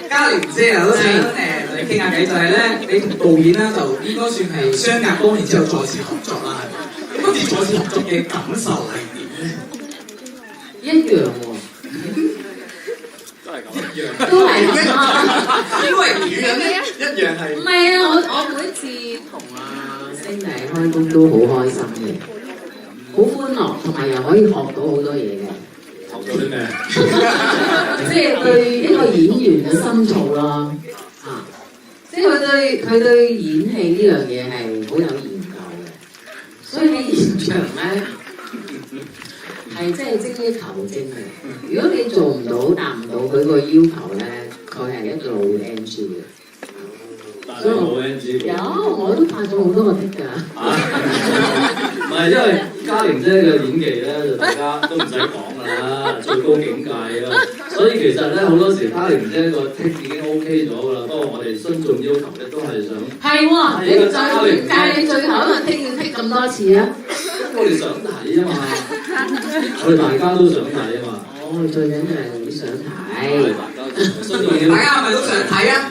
嘉玲姐啊，都想同你傾下偈，就係咧，你同導演咧就應該算係相隔多年之後再次合作啦。咁今次再次合作嘅感受係點咧？一樣喎，都係咁啊！因為點樣咧？一樣係。唔係啊，我每次同星弟開工都好開心嘅，好歡樂，同埋又可以學到好多嘢嘅。學到啲咩？即係對一個演員嘅深造咯，啊！即係佢對演戲呢樣嘢係好有研究嘅，所以喺現場咧係真係精益求精嘅。如果你做唔到達唔到佢個要求咧，佢係一個老 NG 嘅。但係冇 NG 喎。有，我都拍咗好多個的㗎。唔係，因為嘉玲姐嘅演技咧，就大家都唔使講㗎啦，最高境界啦。所以其實咧，好多時嘉玲姐個 take 已經 OK 咗㗎啦。不過我哋觀眾要求咧，都係想係喎，你點解你最後一個 take 要 take 咁多次啊？我哋想睇啊嘛，我哋大家都想睇啊嘛。哦，最緊要係你想睇。大家係咪都想睇啊？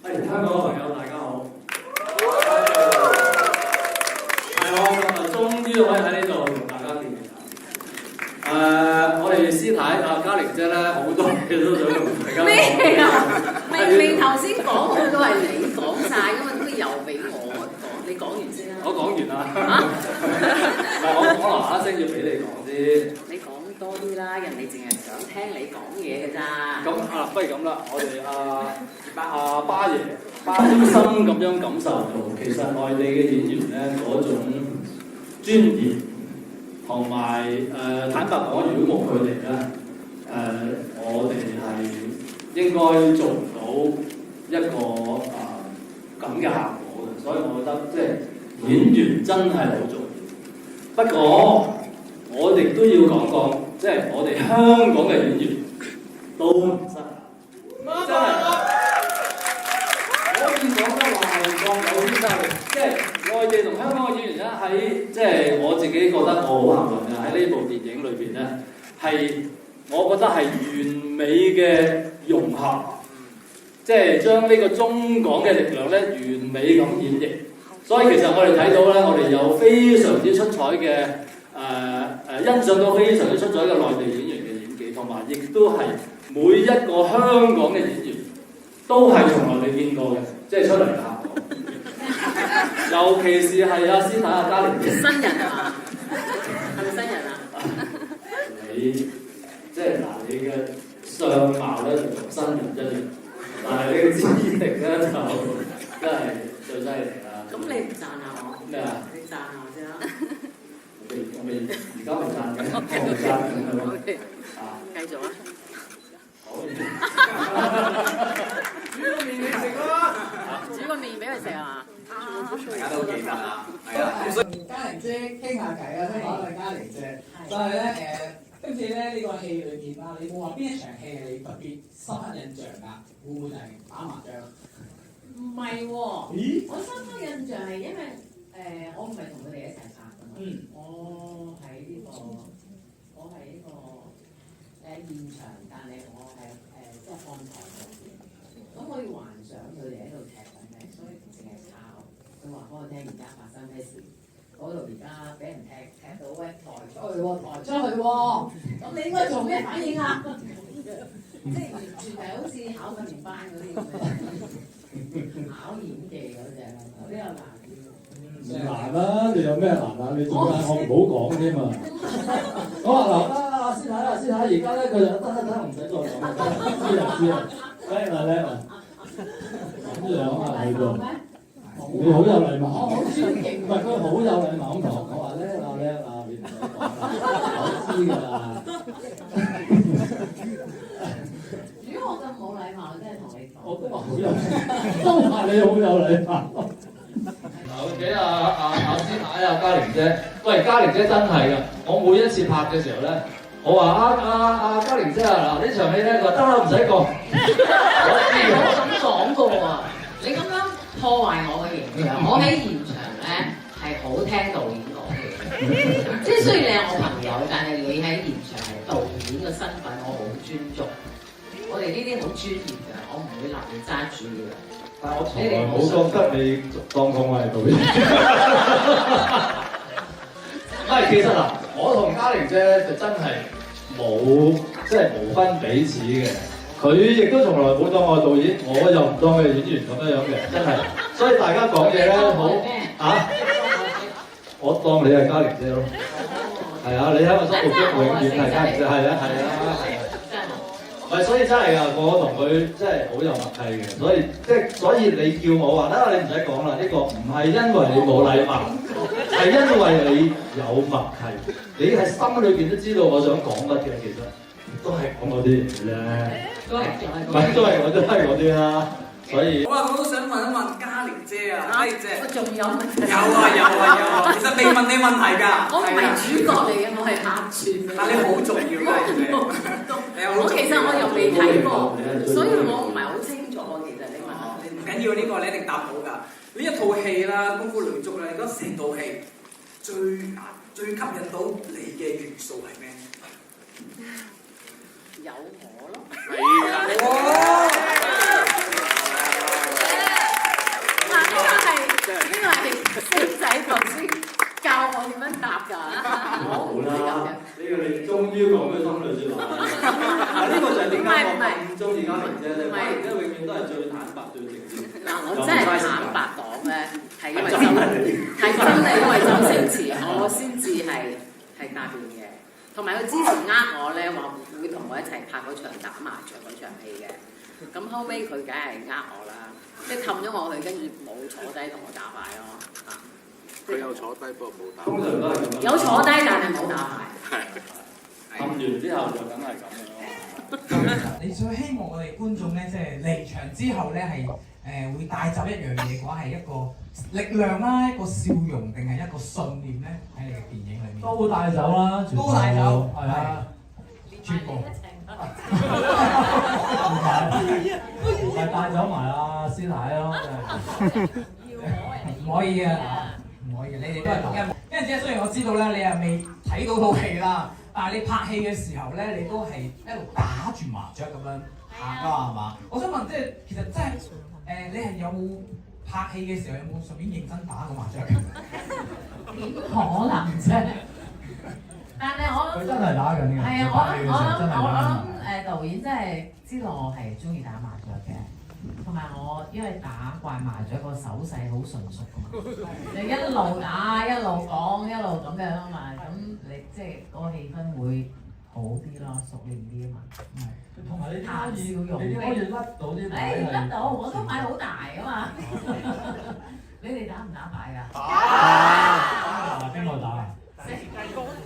香港嘅朋友大家好，係我今日終於可以喺呢度同大家見面啦。我哋師太嘉玲姐咧，好多嘢都想同大家講。咩啊？明明頭先講好都係你講晒，咁啊都又俾我講，你講完先啦。我講完啦。我講嗱一聲要俾你講先。你講多啲啦，人哋淨係想聽你講嘢嘅咋。咁不如咁啦，我哋巴爺深深咁樣感受到，其實內地嘅演員咧嗰種專業，同埋坦白講，如果冇佢哋咧，我哋係應該做唔到一個咁嘅效果嘅，所以我覺得即係演員真係好重要。不過我哋都要講講，即係我哋香港嘅演員都唔失效，真係。講得話係各有千秋，即係內地同香港嘅演員咧，喺即係我自己覺得我好幸運嘅，喺呢部電影裏邊咧，係我覺得係完美嘅融合，即係將呢個中港嘅力量咧完美咁演繹。所以其實我哋睇到咧，我哋有非常之出彩嘅欣賞到非常之出彩嘅內地演員嘅演技，同埋亦都係每一個香港嘅演員都係從來未見過嘅。即係出嚟嘅效果，尤其是係師太嘉玲姐。新人係嘛？係咪新人啊？你即係嗱，你嘅相貌咧就同新人一樣，但係你嘅資歷咧就真係最犀利啦。咁你唔讚下我？咩啊？你讚下我先啦。我未而家未讚嘅，我未讚嘅係嘛？繼續啊！煮個麵你食咯，煮個麵俾佢食係嘛？大家都記得啦，係啊。嘉玲姐傾下偈啊，聽講係嘉玲姐，就係咧今次咧呢個戲裏面啊，你冇話邊一場戲係你特別深刻印象㗎？會唔會係打麻將？唔係喎，咦？我深刻印象係因為我唔係同佢哋一齊拍㗎嘛，我喺呢個現場，但係我係即係看台嗰邊，咁可以幻想佢哋喺度踢緊嘅，所以淨係抄。佢話俾我聽而家發生咩事，嗰度而家俾人踢到喂抬出去喎，抬出去喎，咁你應該做咩反應啊？即係完全係好似考訓練班嗰啲咁嘅考演技嗰隻，比較難啲。唔難啦，你有咩難啊？你點解我唔好講添嘛？我話嗱，師太，而家咧佢就得，唔使再講啦，知啊，叻啊，咁樣啊喺度，你好有禮貌，我好尊敬，唔係佢好有禮貌咁同我講話叻啊，你唔使講啦，我知㗎啦。如果我咁冇禮貌，我真係同你講，我都話好有，都話你好有禮貌。嗱，俾師太嘉玲姐，喂，嘉玲姐真係㗎，我每一次拍嘅時候咧，我話嘉玲姐啊，嗱呢場戲咧，佢話得啦，唔使講。我咁講過喎，你咁樣破壞我嘅形象。我喺現場咧係好聽導演講嘅，即係雖然你係我朋友，但係你喺現場係導演嘅身份，我好尊重。我哋呢啲好專業嘅，我唔會立亂揸主意嘅。但係我從來冇覺得你當我係導演。唔係，其實嗱，我同嘉玲姐就真係冇即係無分彼此嘅。佢亦都從來冇當我係導演，我又唔當佢係演員咁樣嘅，真係。所以大家講嘢咧好嚇，我當你係嘉玲姐咯。係啊，你喺我心目中永遠係嘉玲姐，係啊。唔係，所以真係㗎，我同佢真係好有默契嘅，所以你叫我話得，你唔使講啦，呢個唔係因為你冇禮貌，係因為你有默契，你喺心裏邊都知道我想講乜嘅，其實都係講嗰啲嚟嘅啫，都係嗰啲啦，所以。好啦，我都想問一問嘉玲姐啊，嘉玲姐，我仲有問題。有啊，其實未問你問題㗎。我唔係主角嚟嘅，我係客串。但你好重要㗎，我其實我又未睇過，所以我唔係好清楚。其實你問我，唔緊要，呢個你一定答到㗎。呢一套戲啦，《功夫女足》啦，你覺得成套戲最吸引到你嘅元素係咩？有我咯。哇！呢個係星仔頭先教我點樣答㗎。好啦，呢個你終於講咗心裏説話。呢個就係點解我咁中意嘉玲姐咧？嘉玲姐永遠都係最坦白、最直接。嗱，我真係坦白講咧，係因為真係因為周星馳，我先至係答應嘅。同埋佢之前我咧話會同我一齊拍嗰場打麻將嗰場戲嘅，咁後尾佢梗係我啦，即係氹咗我去，跟住冇坐低同我打牌咯。佢有坐低，不過冇打。通常都係咁樣。有坐低，但係冇打牌。氹完之後就梗係咁樣咯。你最希望我哋觀眾咧，即係離場之後咧係會帶走一樣嘢嘅話，係一個力量啦，一個笑容，定係一個信念咧？喺你嘅電影裏面都帶走啦，都帶走，係啊，全部。唔係帶走埋阿師奶咯，唔可以嘅，唔可以嘅，你哋都係同一。跟住之後，雖然我知道咧，你係未睇到套戲啦，但係你拍戲嘅時候咧，你都係一路打住麻雀咁樣行㗎係嘛？我想問，即係其實真係你係有冇拍戲嘅時候有冇順便認真打過麻雀嘅？點可能啫？但係佢真係打緊嘅。係啊，我諗導演真係知道我係中意打麻雀嘅，同埋我因為打慣麻雀個手勢好純熟㗎嘛，你一路打一路講一路咁樣啊嘛，咁你即係嗰個氣氛會好啲咯，熟練啲啊嘛。同埋你可以，笑容，你可以甩到啲牌係。甩到，我都牌好大㗎嘛。你哋打唔打牌㗎？打。邊個打？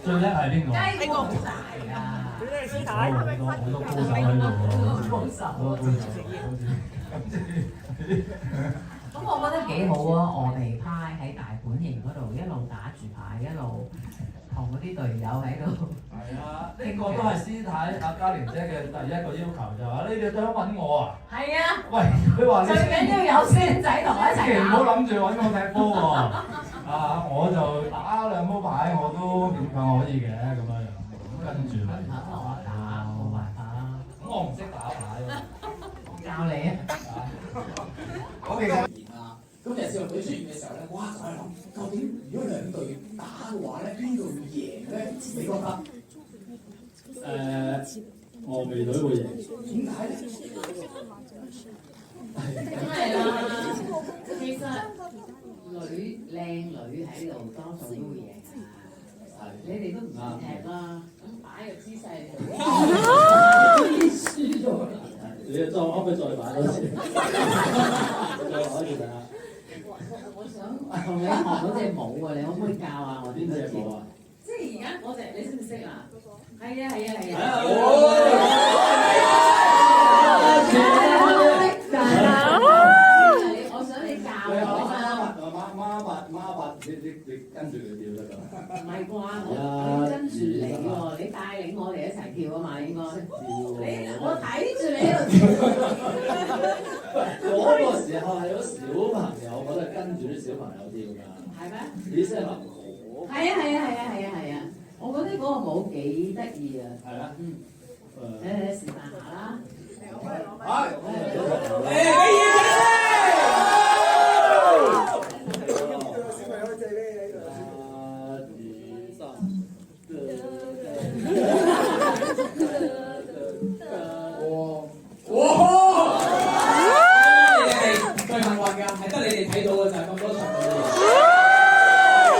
最叻係邊個？雞公大啊！好多高手喺度喎。高手啊！咁我覺得幾好啊！我哋派喺大本營嗰度一路打住牌，一路同嗰啲隊友喺度。係啊，呢個都係師太阿嘉玲姐嘅第一個要求就係：你哋想揾我啊？係啊！喂，佢話你最緊要有孫仔同我一齊打。千祈唔好諗住揾我踢波喎。我就打兩鋪牌我都勉強可以嘅咁樣樣。咁跟住咪同我打，冇辦法啦。咁我唔識打牌喎。教你啊！我哋啊，咁其實少隊出現嘅時候咧，哇！就係諗究竟如果兩隊打嘅話咧，邊隊會贏咧？你覺得？峨眉隊會贏。點解咧？梗係啦，其實靚女喺度多數都會贏㗎。你哋都唔識踢啦，咁擺個姿勢你輸咗。你再可唔可以再擺多次？再攞住睇下。我想同你學嗰隻舞啊，你可唔可以教下我邊隻舞啊？即係而家嗰隻，你識唔識啊？係啊！我想你教我啊！你跟住佢跳得㗎。唔係啩？我跟住你喎，你帶領我哋一齊睇住你喺度跳。嗰個時候係有小朋友，我覺得跟住啲小朋友跳㗎。係咩？你先係係啊！我覺得嗰個舞幾得意啊！係啦。嗯。示範下啦。係。